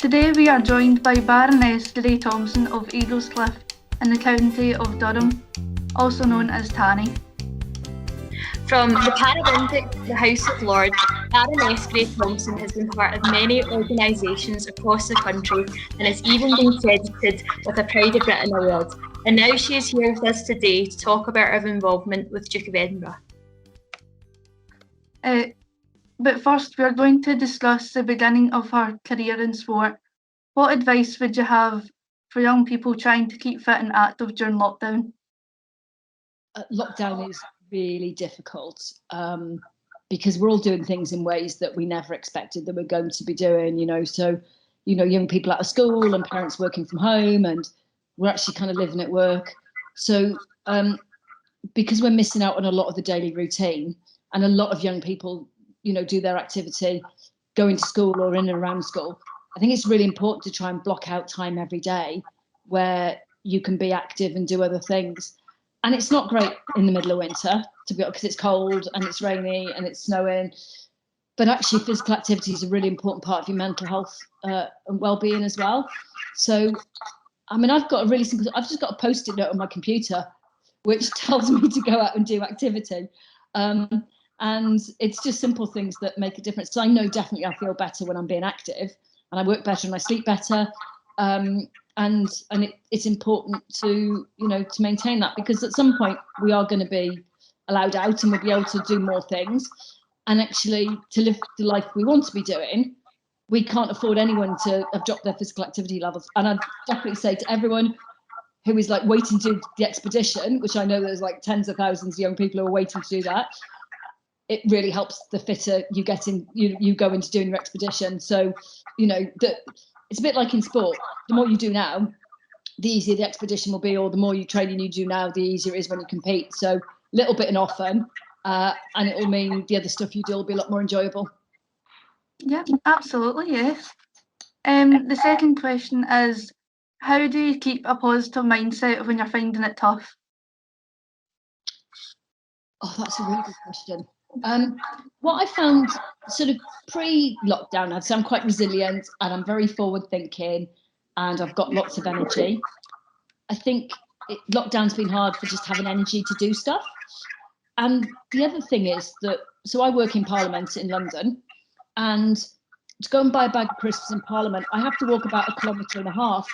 Today we are joined by Baroness Thompson of Ayrshire in the county of Durham, also known as Tanni. From the Paralympic to the House of Lords, Baroness Thompson has been part of many organisations across the country and has even been credited with a Pride of Britain award. And now she is here with us today to talk about her involvement with Duke of Edinburgh. But first, we are going to discuss the beginning of her career in sport. What advice would you have for young people trying to keep fit and active during lockdown? Lockdown is really difficult because we're all doing things in ways that we never expected that we're going to be doing, young people out of school and parents working from home, and we're actually kind of living at work. So because we're missing out on a lot of the daily routine, and a lot of young people do their activity going to school or in and around school, I think it's really important to try and block out time every day where you can be active and do other things. And it's not great in the middle of winter, to be honest, because it's cold and it's rainy and it's snowing. But actually, physical activity is a really important part of your mental health and well-being as well. So, I've just got a post-it note on my computer, which tells me to go out and do activity. And it's just simple things that make a difference. So I know definitely I feel better when I'm being active, and I work better and I sleep better. And it's important to maintain that, because at some point we are going to be allowed out and we'll be able to do more things. And actually, to live the life we want to be doing, we can't afford anyone to have dropped their physical activity levels. And I'd definitely say to everyone who is waiting to do the expedition, which I know there's tens of thousands of young people who are waiting to do that, it really helps the fitter you get in, you go into doing your expedition. So, it's a bit like in sport. The more you do now, the easier the expedition will be, or the more training you do now, the easier it is when you compete. So little bit and often, and it will mean the other stuff you do will be a lot more enjoyable. Yeah, absolutely, yes. The second question is, how do you keep a positive mindset when you're finding it tough? Oh, that's a really good question. What I found sort of pre-lockdown, I'd say I'm quite resilient and I'm very forward-thinking and I've got lots of energy. I think lockdown's been hard for just having energy to do stuff. And the other thing is that, so I work in Parliament in London, and to go and buy a bag of crisps in Parliament, I have to walk about 1.5 kilometres.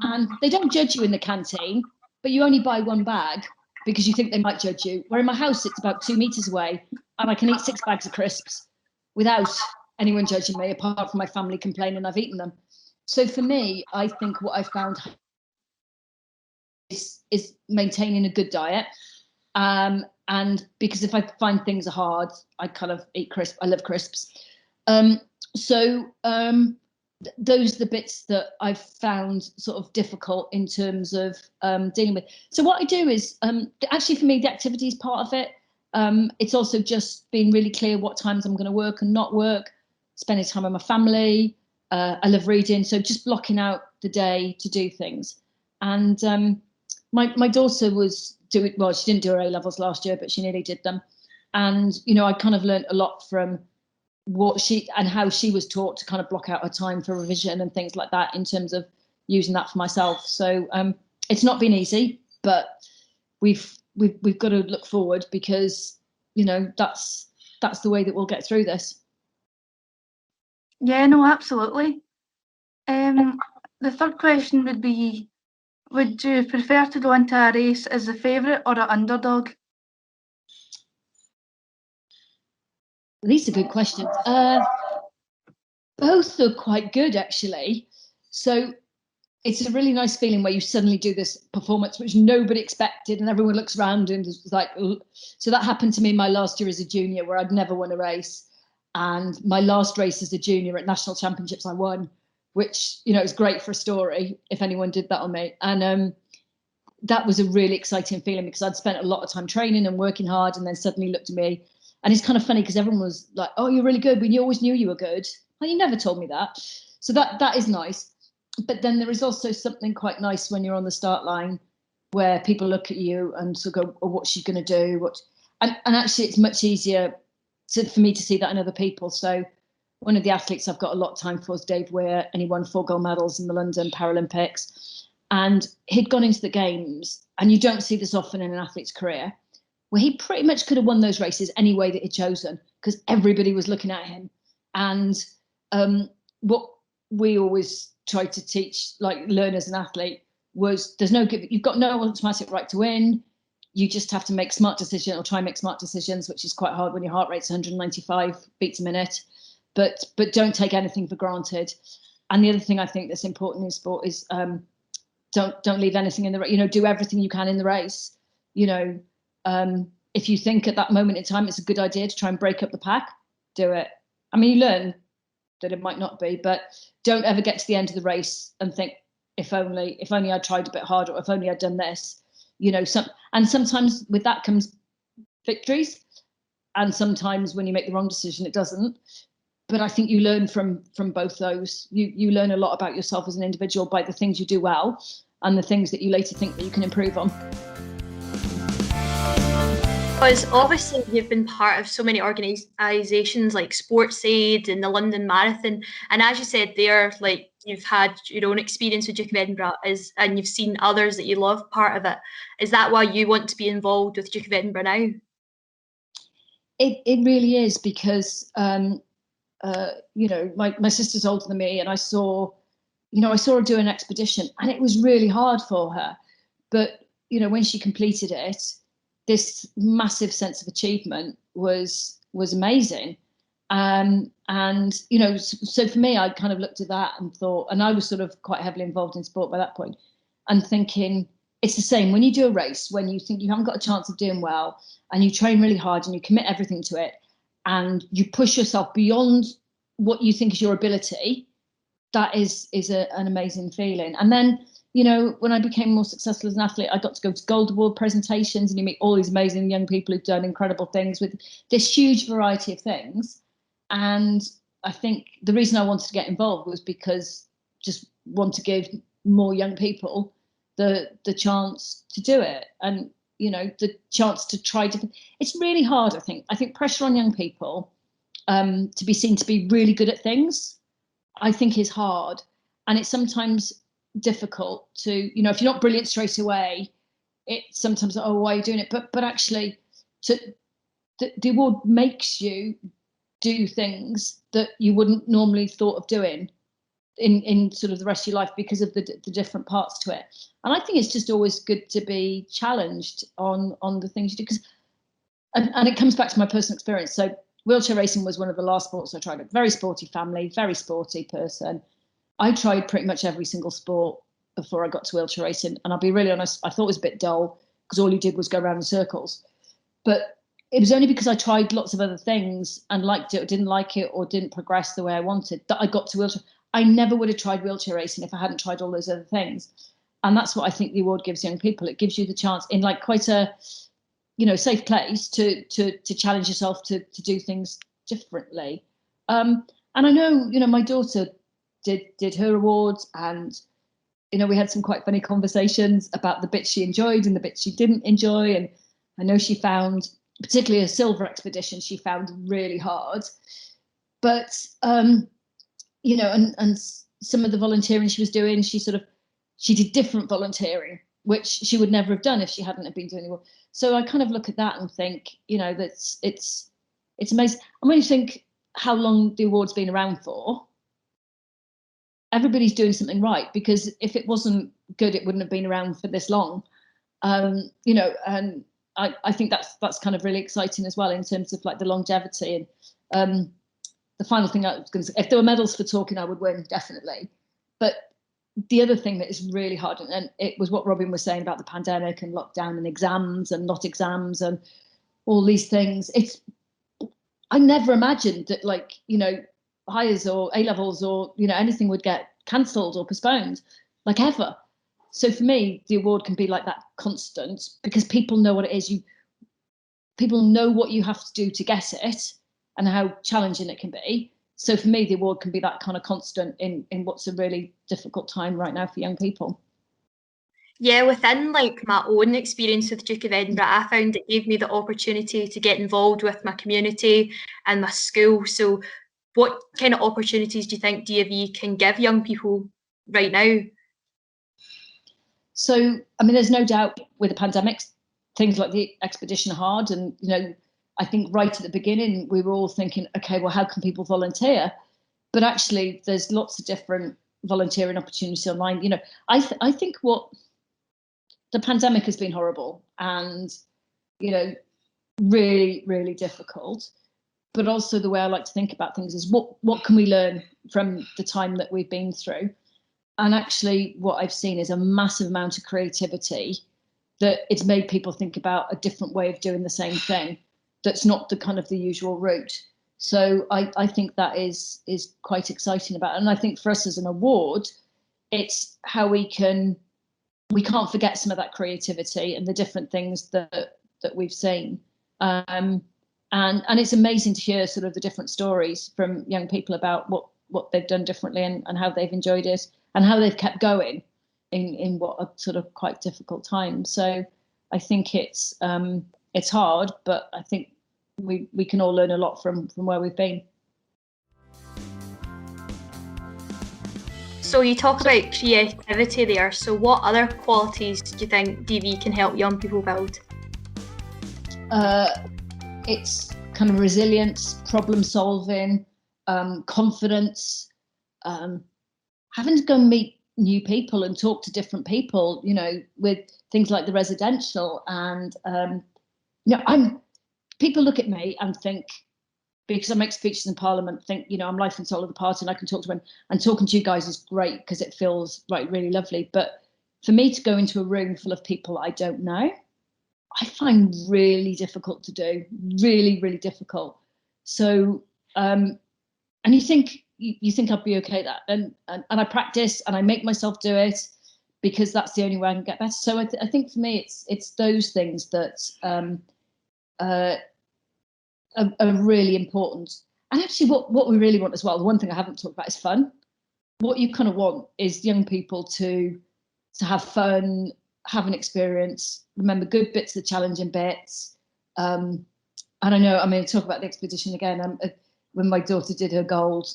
And they don't judge you in the canteen, but you only buy one bag because you think they might judge you. Where in my house, it's about 2 meters away and I can eat 6 bags of crisps without anyone judging me, apart from my family complaining I've eaten them. So for me, I think what I found is maintaining a good diet. And because if I find things are hard, I kind of eat crisps. I love crisps. Those are the bits that I've found sort of difficult in terms of dealing with. So what I do is, actually for me, the activity is part of it. It's also just being really clear what times I'm going to work and not work, spending time with my family. I love reading, so just blocking out the day to do things. And my daughter was doing, well, she didn't do her A-levels last year, but she nearly did them. And, I kind of learned a lot from what she and how she was taught to kind of block out her time for revision and things like that, in terms of using that for myself. So it's not been easy, but we've got to look forward, because that's the way that we'll get through this. Yeah, no, absolutely. The third question would be, would you prefer to go into a race as a favourite or an underdog? These are good questions. Both are quite good, actually. So it's a really nice feeling where you suddenly do this performance which nobody expected, and everyone looks around and is like, ugh. So that happened to me my last year as a junior, where I'd never won a race. And my last race as a junior at national championships, I won, which, is great for a story if anyone did that on me. And that was a really exciting feeling, because I'd spent a lot of time training and working hard, and then suddenly looked at me. And it's kind of funny because everyone was like, oh, you're really good. We always knew you were good. Well, you never told me that. So that is nice. But then there is also something quite nice when you're on the start line, where people look at you and sort of go, oh, what's she going to do? And actually, it's much easier for me to see that in other people. So one of the athletes I've got a lot of time for is Dave Weir, and he won 4 gold medals in the London Paralympics. And he'd gone into the games, and you don't see this often in an athlete's career, where he pretty much could have won those races any way that he'd chosen, because everybody was looking at him. And what we always tried to teach, like, learn as an athlete, was you've got no automatic right to win. You just have to make smart decisions, or try and make smart decisions, which is quite hard when your heart rate's 195 beats a minute. But don't take anything for granted. And the other thing I think that's important in sport is don't leave anything in the, do everything you can in the race. If you think at that moment in time it's a good idea to try and break up the pack, do it. I mean, you learn that it might not be, but don't ever get to the end of the race and think, if only I tried a bit harder, or if only I'd done this. And sometimes with that comes victories, and sometimes when you make the wrong decision, it doesn't. But I think you learn from both those. You learn a lot about yourself as an individual by the things you do well, and the things that you later think that you can improve on. Because obviously you've been part of so many organisations like Sports Aid and the London Marathon, and as you said there, like, you've had your own experience with Duke of Edinburgh, and you've seen others that you love part of it. Is that why you want to be involved with Duke of Edinburgh now? It really is, because my sister's older than me, and I saw her do an expedition, and it was really hard for her. But when she completed it, this massive sense of achievement was amazing. So for me, I kind of looked at that and thought, and I was sort of quite heavily involved in sport by that point, and thinking, it's the same when you do a race, when you think you haven't got a chance of doing well, and you train really hard and you commit everything to it, and you push yourself beyond what you think is your ability. That is an amazing feeling. And then, when I became more successful as an athlete, I got to go to Gold Award presentations, and you meet all these amazing young people who've done incredible things with this huge variety of things. And I think the reason I wanted to get involved was because just want to give more young people the chance to do it, and the chance to try different. It's really hard. I think pressure on young people to be seen to be really good at things, I think, is hard, and it's sometimes difficult to, if you're not brilliant straight away, it's sometimes, oh, why are you doing it? But actually, the award makes you do things that you wouldn't normally thought of doing in sort of the rest of your life, because of the different parts to it. And I think it's just always good to be challenged on the things you do, because and it comes back to my personal experience. So wheelchair racing was one of the last sports I tried. A very sporty family, very sporty person. I tried pretty much every single sport before I got to wheelchair racing, and I'll be really honest, I thought it was a bit dull, because all you did was go around in circles. But it was only because I tried lots of other things and liked it or didn't like it, or didn't progress the way I wanted, that I got to wheelchair. I never would have tried wheelchair racing if I hadn't tried all those other things. And that's what I think the award gives young people. It gives you the chance, in like quite a safe place, to challenge yourself to do things differently. And I know, my daughter did her awards, and we had some quite funny conversations about the bits she enjoyed and the bits she didn't enjoy. And I know she found, particularly a silver expedition, she found really hard. But and some of the volunteering she was doing, she did different volunteering, which she would never have done if she hadn't have been doing it. So I kind of look at that and think, that's it's amazing. And when you think how long the award's been around for, everybody's doing something right, because if it wasn't good, it wouldn't have been around for this long. And I think that's kind of really exciting as well, in terms of like the longevity. And the final thing I was going to say, if there were medals for talking, I would win, definitely. But the other thing that is really hard, and it was what Robin was saying about the pandemic and lockdown and exams and not exams and all these things. I never imagined that, like, Highers or A-levels or, anything would get cancelled or postponed, like, ever. So for me, the award can be like that constant, because people know what it is. People know what you have to do to get it and how challenging it can be. So for me, the award can be that kind of constant in what's a really difficult time right now for young people. Yeah, within like my own experience with Duke of Edinburgh, I found it gave me the opportunity to get involved with my community and my school. So what kind of opportunities do you think DofE can give young people right now? So, I mean, there's no doubt with the pandemic, things like the expedition are hard. And, I think right at the beginning, we were all thinking, okay, well, how can people volunteer? But actually, there's lots of different volunteering opportunities online. I think what the pandemic has been horrible and, really, really difficult. But also the way I like to think about things is what can we learn from the time that we've been through? And actually, what I've seen is a massive amount of creativity that it's made people think about a different way of doing the same thing that's not the kind of the usual route. So I think that is quite exciting about it. And I think for us as an award, it's how we can't forget some of that creativity and the different things that we've seen. And it's amazing to hear sort of the different stories from young people about what they've done differently and how they've enjoyed it and how they've kept going in what are sort of quite difficult times. So I think it's hard, but I think we can all learn a lot from where we've been. So you talk about creativity there. So what other qualities do you think DofE can help young people build? It's kind of resilience, problem solving, confidence, having to go and meet new people and talk to different people, with things like the residential. And, people look at me and think, because I make speeches in Parliament, think, I'm life and soul of the party and I can talk to them. And talking to you guys is great because it feels really lovely. But for me to go into a room full of people I don't know, I find really difficult to do, really, really difficult. So, and you think I'd be okay at that. And I practice and I make myself do it because that's the only way I can get better. So I think for me, it's those things that are really important. And actually what we really want as well, the one thing I haven't talked about is fun. What you kind of want is young people to have fun, have an experience, remember good bits, the challenging bits. And I know, talk about the expedition again. When my daughter did her gold,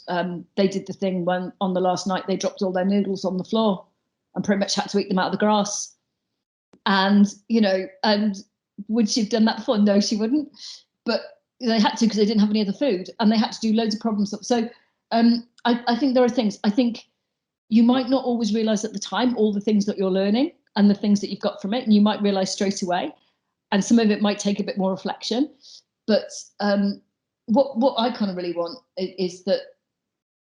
they did the thing when on the last night they dropped all their noodles on the floor and pretty much had to eat them out of the grass. And, and would she have done that before? No, she wouldn't. But they had to because they didn't have any other food and they had to do loads of problem stuff. So I think there are things, I think you might not always realize at the time all the things that you're learning and the things that you've got from it. And you might realize straight away. And some of it might take a bit more reflection. But what I kind of really want is that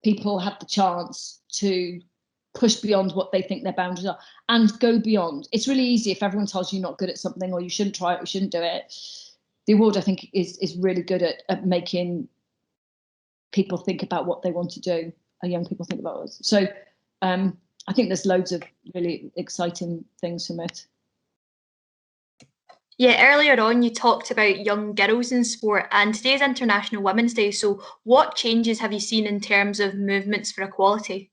people have the chance to push beyond what they think their boundaries are and go beyond. It's really easy if everyone tells you you're not good at something or you shouldn't try it, you shouldn't do it. The award, I think, is really good at making people think about what they want to do, and young people think about it. So I think there's loads of really exciting things from it. Yeah, earlier on you talked about young girls in sport, and today's International Women's Day. So what changes have you seen in terms of movements for equality?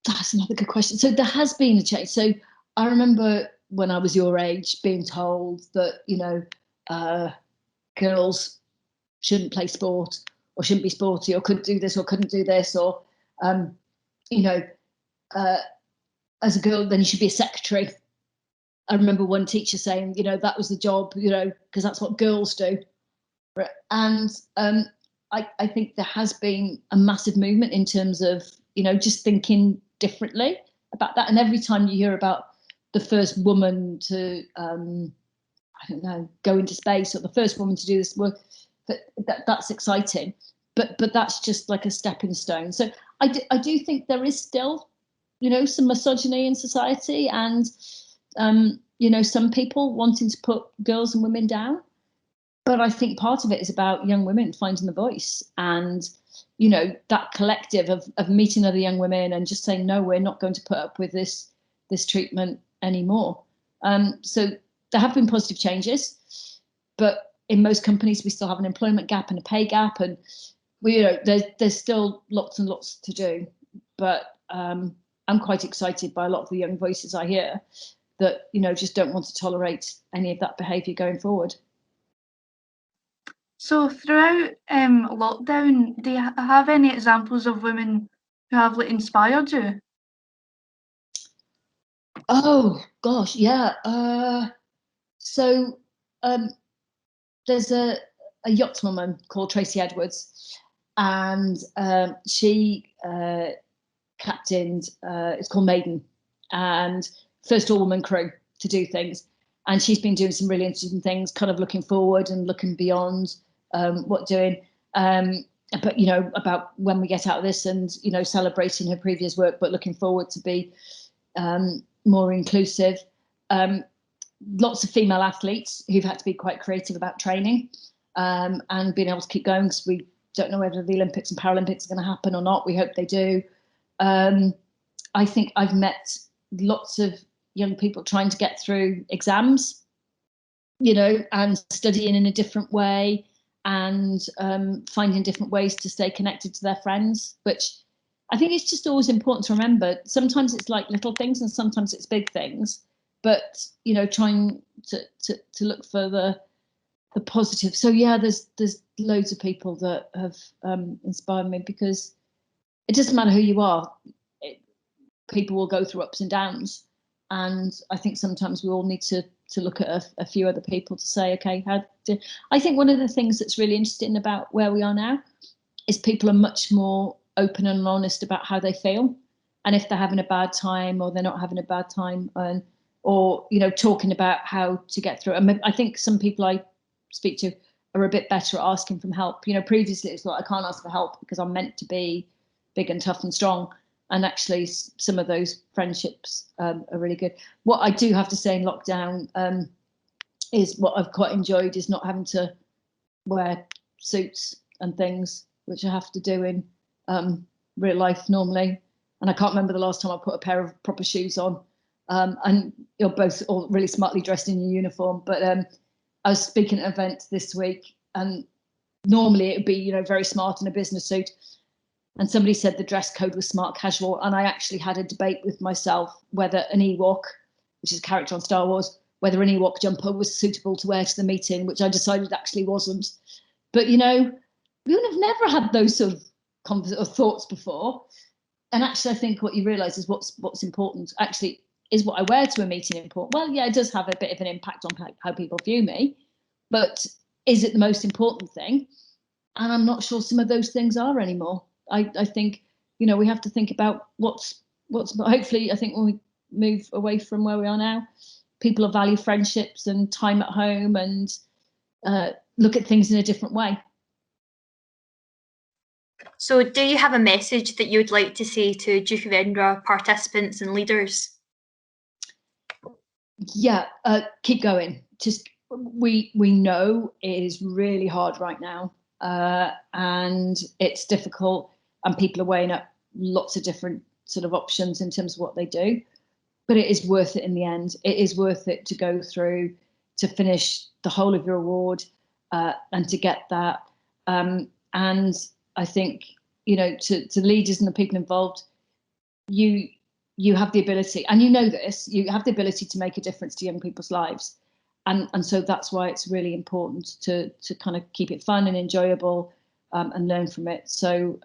That's another good question. So there has been a change. So I remember when I was your age being told that, girls shouldn't play sport or shouldn't be sporty or couldn't do this or couldn't do this or, as a girl, then you should be a secretary. I remember one teacher saying, that was the job, because that's what girls do. And I think there has been a massive movement in terms of, just thinking differently about that. And every time you hear about the first woman to, go into space or the first woman to do this work, that's exciting. But that's just like a stepping stone. So I do think there is still, some misogyny in society and, some people wanting to put girls and women down. But I think part of it is about young women finding the voice and, that collective of meeting other young women and just saying, no, we're not going to put up with this treatment anymore. So there have been positive changes, but in most companies, we still have an employment gap and a pay gap. And there's still lots and lots to do. But I'm quite excited by a lot of the young voices I hear that, just don't want to tolerate any of that behaviour going forward. So throughout lockdown, do you have any examples of women who have like inspired you? Oh gosh, yeah. So there's a yachtswoman called Tracy Edwards, and she captained. It's called Maiden, and first all-woman crew to do things. And she's been doing some really interesting things, kind of looking forward and looking beyond what doing. But about when we get out of this, and celebrating her previous work, but looking forward to be more inclusive. Lots of female athletes who've had to be quite creative about training and being able to keep going, because we don't know whether the Olympics and Paralympics are going to happen or not. We hope they do. I think I've met lots of young people trying to get through exams, and studying in a different way, and finding different ways to stay connected to their friends, which I think it's just always important to remember. Sometimes it's like little things and sometimes it's big things, but trying to look for the positive. So yeah, there's loads of people that have inspired me, because it doesn't matter who you are. People will go through ups and downs, and I think sometimes we all need to look at a few other people to say, okay, I think one of the things that's really interesting about where we are now is people are much more open and honest about how they feel, and if they're having a bad time or they're not having a bad time, or talking about how to get through it. I think some people I speak to are a bit better at asking for help. Previously it's like, I can't ask for help because I'm meant to be big and tough and strong. And actually some of those friendships are really good. What I do have to say in lockdown is what I've quite enjoyed is not having to wear suits and things, which I have to do in real life normally. And I can't remember the last time I put a pair of proper shoes on. And you're both all really smartly dressed in your uniform. But I was speaking at an event this week, and normally it would be, very smart in a business suit. And somebody said the dress code was smart casual. And I actually had a debate with myself whether an Ewok, which is a character on Star Wars, whether an Ewok jumper was suitable to wear to the meeting, which I decided actually wasn't. But, we would have never had those sort of thoughts before. And actually, I think what you realise is what's important. Actually, is what I wear to a meeting important? Well, yeah, it does have a bit of an impact on how people view me. But is it the most important thing? And I'm not sure some of those things are anymore. I think, we have to think about what's hopefully, I think when we move away from where we are now, people will value friendships and time at home, and look at things in a different way. So do you have a message that you would like to say to DofE Edinburgh participants and leaders? Yeah, keep going. Just we know it is really hard right now, and it's difficult, and people are weighing up lots of different sort of options in terms of what they do. But it is worth it in the end. It is worth it to go through, to finish the whole of your award, and to get that. And I think, to leaders and the people involved, you have the ability, and this, you have the ability to make a difference to young people's lives. And so that's why it's really important to kind of keep it fun and enjoyable, and learn from it. So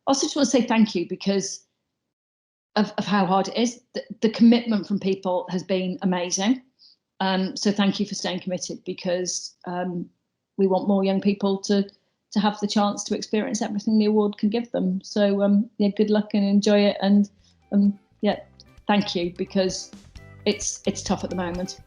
also just want to say thank you, because of how hard it is. The commitment from people has been amazing. So thank you for staying committed, because we want more young people to have the chance to experience everything the award can give them. So yeah, good luck and enjoy it. And yeah, thank you, because it's tough at the moment.